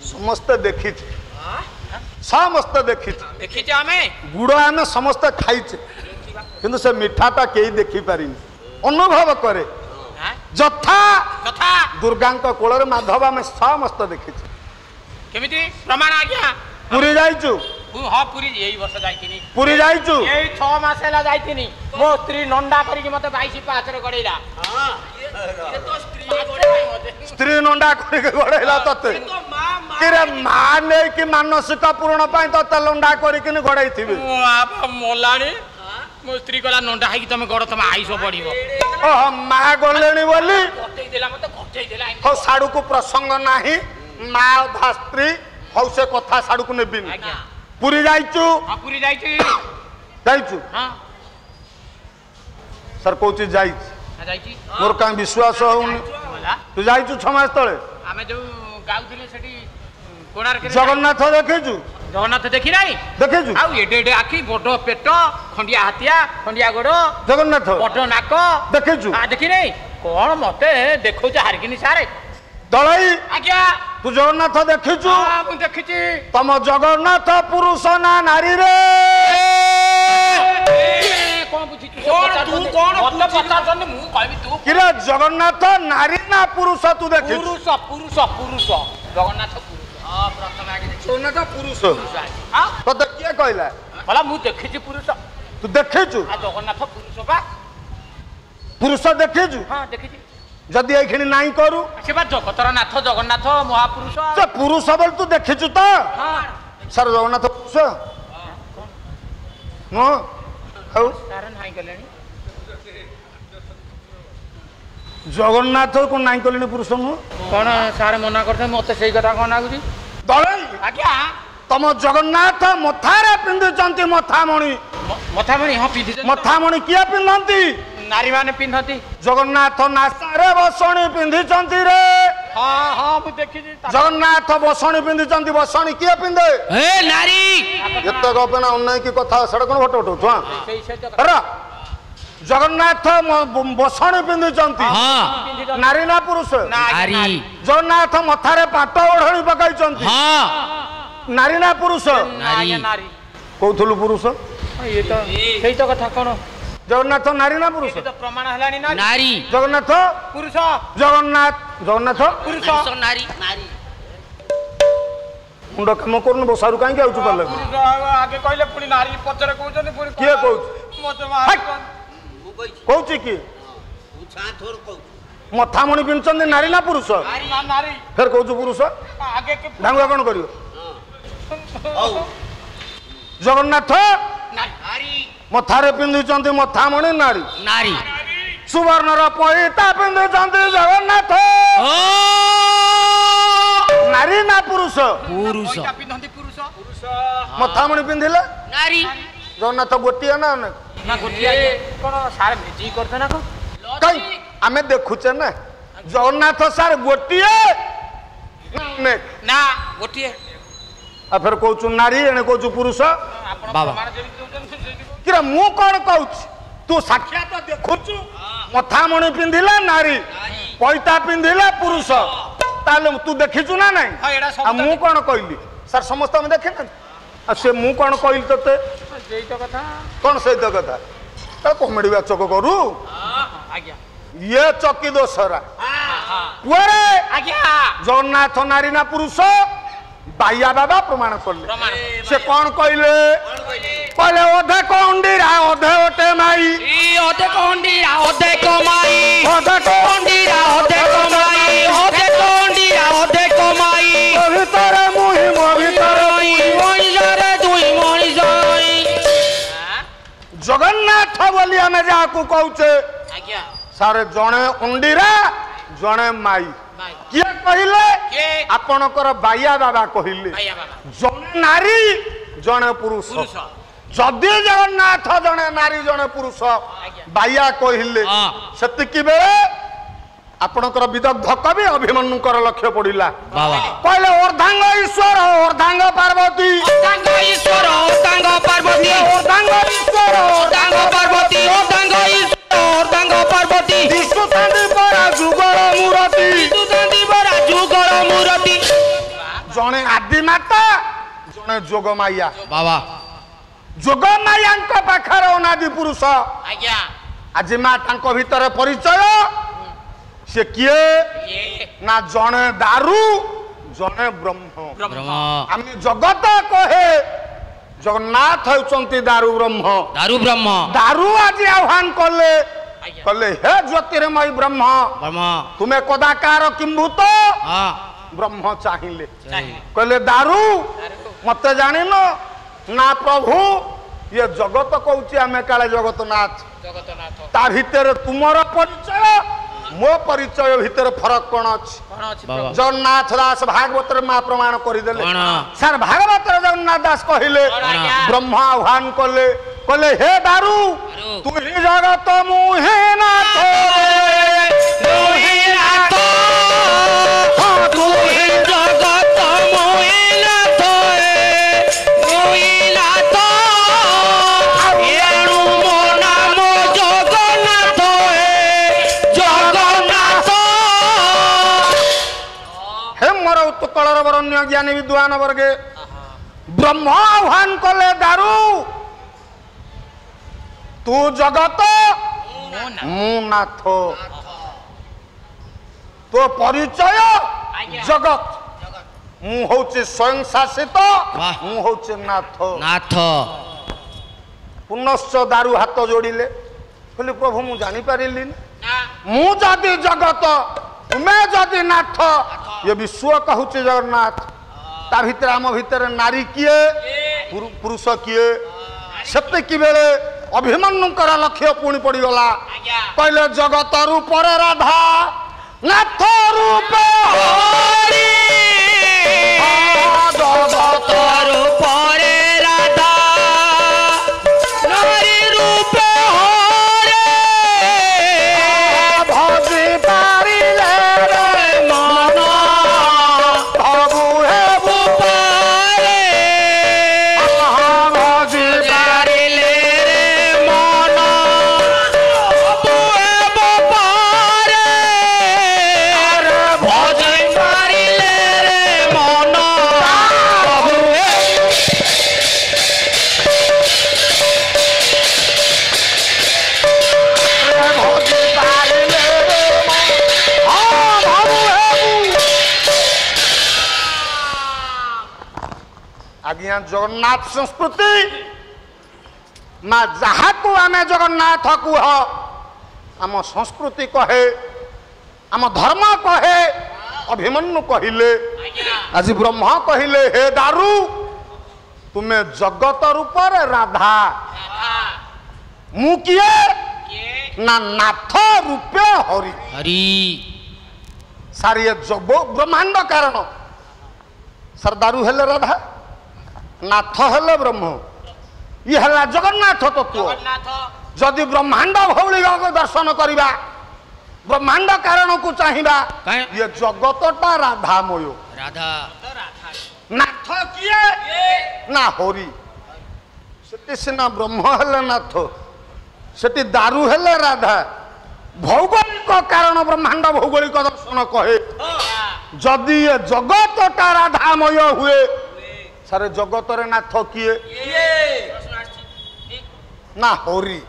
समस्ते देखी समस्ते देखी गुड़ आम समस्ते खाइचे किंतु से मिठाटा कई देखी पारि अनुभव करे जथा दुर्गा कोल माधव आम समस्ते देखी केमिति प्रमाण आज्ञा पुरी जाइचु हाँ पुरी यही वर्ष जाइतिनी पुरी जाइचु यही 6 मास हैला जाइतिनी मो स्त्री नंडा करिक मते 22 पाचरे गडैला हां ये तो स्त्री नंडा करिक गडैला तते किरे मां नै कि मानसिक पूर्ण पई तते लंडा करिक नि गडै थिबे आप मोलानी मो स्त्री कोला नंडा है कि तुम गड तुम आइसो पड़िबो ओ मां गलेनी बोली कटै देला मते कटै देला हो साडू को प्रसंग नाही मां धा स्त्री हौ से कथा साडू को नेबिनी आज्ञा पुरी जाइचु हां पुरी जाइचु हां सर कोची जाइच जाइची मोर का विश्वास होउनी तू जाइचु 6 मास तळे आमे जो गाउथिले सेठी कोणार्क जगन्नाथ देखिचु जगन्नाथ देखि नाही देखिचु आ एडे एडे आखी बडो पेट खंडिया हातिया खंडिया गोडो जगन्नाथ बडो नाक देखिचु आ देखि नाही कोन मते देखौ छ हारगिनी सारे दलाई आज्ञा तू जगन्नाथ देखिचु हां मु देखिची तम जगन्नाथ पुरुष ना नारी रे कोन बुझी तू कोन मते पता जने मु कहबी तू किरे जगन्नाथ नारी ना पुरुष तू देखिचु पुरुष जगन्नाथ पुरुष हां प्रथम आगे देखि जगन्नाथ पुरुष हां तो के कहला भला मु देखिची पुरुष तू देखिचु आ जगन्नाथ पुरुष बा पुरुष देखिचु हां देखिची जदि एखिनी नाई करू से बा जगतर नाथ जगन्नाथ महापुरुष से पुरुष बोल तू देखिचु तो हां सर जगन्नाथ पुरुष नो हौ कारण हाई गलेनी जगन्नाथ को नाई कलिनी पुरुष नु कोन सारे मना करथे मते सेही कथा कोन आगुजी दलाई आज्ञा तम जगन्नाथ मथारे पिंधुचंती मथामणि मथामणि हां पिंधि मथामणि किया पिंधंती नारी माने पिंधती जगन्नाथ नासारे बसणी पिंधिचंती रे हां हां मु देखि जगन्नाथ बसणी पिंधिचंती बसणी किए पिंधे ए नारी एत गपना उन्नय की कथा सड़क न फोटो उठो छुआ सेही से अरे जगन्नाथ बसणी पिंधिचंती हां नारी ना पुरुष नारी जगन्नाथ मथारे पाट ओढ़णी पकाइचंती हां नारी ना पुरुष नारी कोथुलु पुरुष ये तो सेही तो कथा कोन जगन्नाथ नारी ना पुरुष तो प्रमाण हलानी नारी जगन्नाथ पुरुष जगन्नाथ पुरुष नारी मुंड काम करन बसारु काई आउछु पल्ले आगे कहले पुनी नारी पचरे कहउछन पुनी किए कहउछ मते मार कहउछ की छा थोर कहू मथामणि पिंचंदी नारी ना पुरुष नारी फिर कहउछ पुरुष आगे के ढांगुआ कोन करियो जगन्नाथ नारी मथारे पिंधुचंती मथामणि नारी सुवर्णर पईता पिंधुचंती जगन्नाथ नारी ना पुरुष पिंधती पुरुष मथामणि पिंधिले नारी जगन्नाथ गोटिया ना ना गोटिया कोन सारे भेजी करथे ना को कई आमे देखुचे ना जगन्नाथ सार गोटिए ना गोटिए आ फिर कहूँ नारी एने कहूँ पुरुष बाबा किरा मु कौन कहूँ तू साक्षात देखुचु मथामणि पिंधिला नारी पैता पिंधिला पुरुष ताले तू देखिचु ना नहीं मु कौन कहली सर समस्त हम देखे ना से मु कौन कहली तते कौन सही तो कथा तो कमेडी चक करू ये चकी दोसरा जगन्नाथ नारी ना पुरुष बाइया बाबा प्रमाण करले से कौन कहले कहले ओधे कोंडीरा ओधे ओटे माई ओधे कोंडीरा ओधे कमाई ओधे कोंडीरा ओधे कमाई ओधे कोंडीरा ओधे कमाई भीतर मुहि मो भीतर मणिजरे दुई मणिजई जगन्नाथ बोली हमें जाकू कहूचे आज्ञा सारे जणे उंडीरा जणे माई किए कहले आपणकर बाइया बाबा कहले जणे नारी जणे पुरुष जदि जगन्नाथ जणे नारी जणे पुरुष बाइया कहले सेतिकी बेले आपणकर विदग्ध कवि अभिमन्युकर लक्ष्य पड़िला कहले अर्धांग ईश्वर अर्धांग पार्वती अर्धांग ईश्वर अर्धांग पार्वती अर्धांग ईश्वर अर्धांग पार्वती अर्धांग ईश्वर अर्धांग पार्वती विष्णु चांदी परा जुगल मूर्ति विष्णु चांदी परा जुगल मूर्ति ଜଣେ ଆଦିମାତା ଜଣେ ଯୋଗମାୟା ବାବା ଯୋଗମାୟାଙ୍କ ପାଖରେ ଅନାଦି ପୁରୁଷ ଆଜ୍ଞା ଆଜି ମା ତାଙ୍କ ଭିତରେ ପରିଚୟ ସେ କିଏ ନା ଜଣେ ଦାରୁ ଜଣେ ବ୍ରହ୍ମ ବ୍ରହ୍ମ ଆମେ ଜଗତ କହେ ଜଗନ୍ନାଥ ହେଉଛନ୍ତି ଦାରୁ ବ୍ରହ୍ମ ଦାରୁ ବ୍ରହ୍ମ ଦାରୁ ଆଜି ଆହ୍ୱାନ କଲେ କହିଲେ ହେ ଜ୍ୟୋତିର୍ମୟୀ ବ୍ରହ୍ମ ବ୍ରହ୍ମ ତୁମେ କଦାକାର କିମ୍ଭୂତ ହଁ ବ୍ରହ୍ମ ଚାହିଁଲେ କହିଲେ ଦାରୁ ମତେ ଜାଣିନ ନା ପ୍ରଭୁ ଇଏ ଜଗତ କହୁଛି ଆମେ କାଳେ ଜଗତନାଥ ଜଗତନାଥ ତା ଭିତରେ ତୁମର ପରିଚୟ ମୋ ପରିଚୟ ଭିତରେ ଫରକ କଣ ଅଛି କଣ ଅଛି ବାବା ଜଗନ୍ନାଥ ଦାସ ଭାଗବତରେ ମା ପ୍ରମାଣ କରିଦେଲେ କଣ? ସାର୍ ଭାଗବତରେ ଜଗନ୍ନାଥ ଦାସ କହିଲେ ଆଜ୍ଞା। ବ୍ରହ୍ମ ଆହ୍ୱାନ କଲେ କହିଲେ ହେ ଦାରୁ ତୁ ହିଁ ଜଗତ ମୁଁ ହିଁ ନାଥ ତୁ ହିଁ ନାଥ ତୁ ହିଁ ଜଗତ ମୁହିଁ ନାଥ ମୁହିଁ ନାଥ ଏଣୁ ମୋ ନାମ ଜଗନ୍ନାଥ ଜଗନ୍ନାଥ ହେ ମୋର ଉତ୍କଳର ବରଣ୍ୟ ଜ୍ଞାନୀ ବିଦ୍ୱାନ ବର୍ଗେ ବ୍ରହ୍ମ ଆହ୍ୱାନ କଲେ ଦାରୁ ତୁ ଜଗତ ମୁଁ ନାଥ ତୋ ପରିଚୟ ଜଗତ ମୁଁ ହଉଛି ସ୍ୱୟଂ ଶାସିତ ବାଃ। ମୁଁ ହଉଛି ନାଥ ନାଥ ପୁନଶ୍ଚ ଦାରୁ ହାତ ଯୋଡ଼ିଲେ କହିଲେ ପ୍ରଭୁ ମୁଁ ଜାଣିପାରିଲିନି ନା ମୁଁ ଯଦି ଜଗତ ତୁମେ ଯଦି ନାଥ ଏ ବିଶ୍ୱ କହୁଛି ଜଗନ୍ନାଥ ତା ଭିତରେ ଆମ ଭିତରେ ନାରୀ କିଏ ପୁରୁଷ କିଏ ସେତିକି ବେଳେ ଅଭିମନ୍ୟୁଙ୍କର ଲକ୍ଷ୍ୟ ପୁଣି ପଡ଼ିଗଲା କହିଲେ ଜଗତ ରୂପରେ ରାଧା ନାଥ ରୂପେ ହରି ଜଗତ ରୂପରେ ରାଧା ନାରୀ ରୂପେ ହରେ ଭଜି ପାରିଲେ ରେ ମନ ପ୍ରଭୁ ହେବୁ ପାରେ ଭଜି ପାରିଲେ ରେ ମନ ହେବ ପାରେ ଭଜି ପାରିଲେ ରେ ମନ ପ୍ରଭୁ ଭଜି ପାରିଲେ ରେ ହଁ ପ୍ରଭୁ ହେବୁ ଆଜ୍ଞା ଜଗନ୍ନାଥ ସଂସ୍କୃତି ମା ଯାହାକୁ ଆମେ ଜଗନ୍ନାଥ କୁହ ଆମ ସଂସ୍କୃତି କହେ ଆମ ଧର୍ମ କହେ ଅଭିମନ୍ୟୁ କହିଲେ ଆଜି ବ୍ରହ୍ମ କହିଲେ ହେ ଦାରୁ ତୁମେ ଜଗତ ରୂପରେ ରାଧା ମୁଁ କିଏ ନା ନାଥ ରୂପେ ହରି ହରି ସାର୍ ଇଏ ବ୍ରହ୍ମାଣ୍ଡ କାରଣ ସାର୍ ଦାରୁ ହେଲେ ରାଧା ନାଥ ହେଲେ ବ୍ରହ୍ମ ଇଏ ହେଲା ଜଗନ୍ନାଥ ତତ୍ଵ ଜଗନ୍ନାଥ ଯଦି ବ୍ରହ୍ମାଣ୍ଡ ଭୌଳିକ ଦର୍ଶନ କରିବା ବ୍ରହ୍ମାଣ୍ଡ କାରଣକୁ ଚାହିଁବା କାଇଁ? ଇଏ ଜଗତଟା ରାଧାମୟ ରାଧା ନାଥ କିଏ ନା ହରି ସେଠି ସିନା ବ୍ରହ୍ମ ହେଲେ ନାଥ ସେଠି ଦାରୁ ହେଲେ ରାଧା ଭୌଗୋଳିକ କାରଣ ବ୍ରହ୍ମାଣ୍ଡ ଭୌଗୋଳିକ ଦର୍ଶନ କହେ ଯଦି ଏ ଜଗତଟା ରାଧାମୟ ହୁଏ ସାରେ ଜଗତରେ ନାଥ କିଏ ନା ହରି